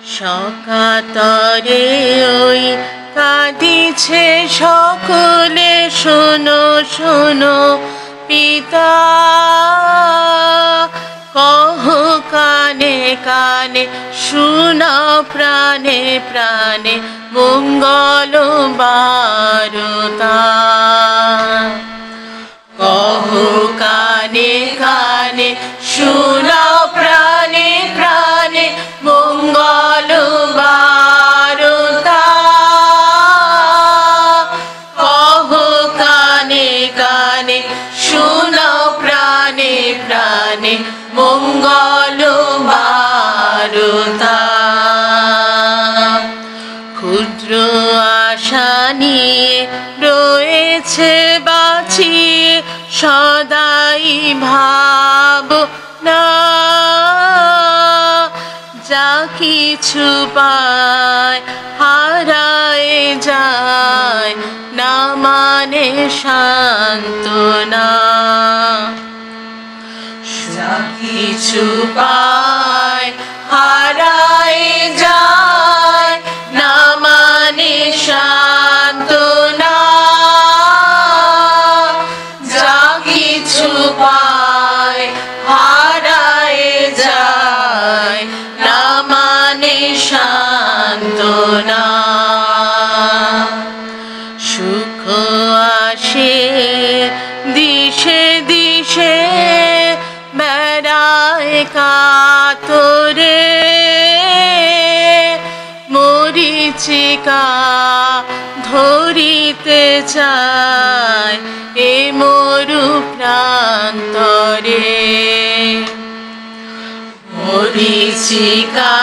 সকাতরে ওই কাঁদিছে সকলে, শোনো শোনো পিতা, কহ কানে কানে, শোনাও প্রাণে প্রাণে মঙ্গল বারতা। কহ কানে কানে, শোনাও প্রাণে প্রাণে মঙ্গল বারতা। কহ কানে কানে, শোনাও প্রাণে প্রাণে মঙ্গল বারতা। ক্ষুদ্র আশা নিয়ে রয়েছে বাঁচিয়ে সদাই ভাবনা, যা কিছু পায় হারায় যায় না মানে সান্ত্বনা। যা কিছু পায় হারায় যায় না মানে সান্ত্বনা। যা কিছু পায় হারায় যায় না মানে সান্ত্বনা। সুখ আসে দিশে দিশে, বেড়ায় কাতরে, মরীচিকা ধরিতে চায় এ মরু প্রান্তরে। মরীচিকা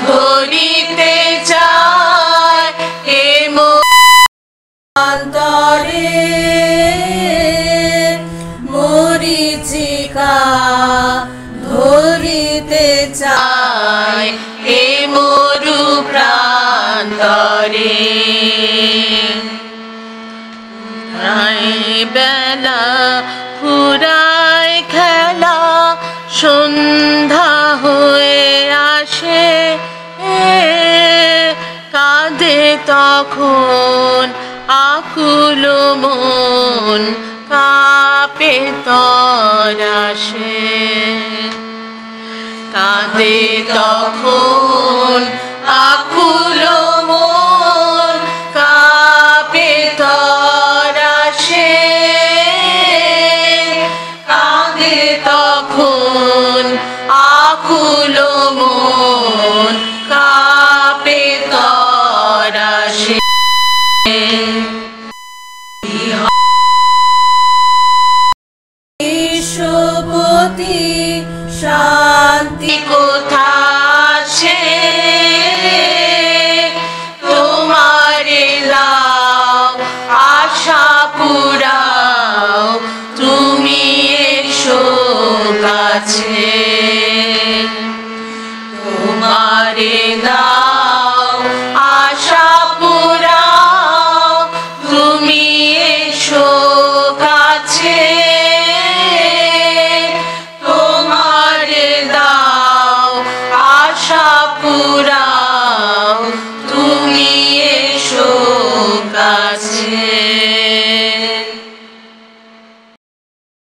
ধরিতে চায় এ মরু প্রান্তরে। মরীচিকা ধরিতে চায় এ মরু প্রান্তরে। বেলা ফুরায় খেলা, সন্ধ্যা হয়ে আসে, কাঁদে তখন আকুল মন, কাঁপে তরাসে। কাঁদে তখন আকুল মন, কাঁপে তরাসে। কাঁদে তখন আকুল মন, কাঁপে তরাসে। বিশ্বপতি শান্তি কোথা আছে, তোমারে লাও আশা পুরাও, তুমি এসো কাছে। তোমারে লাও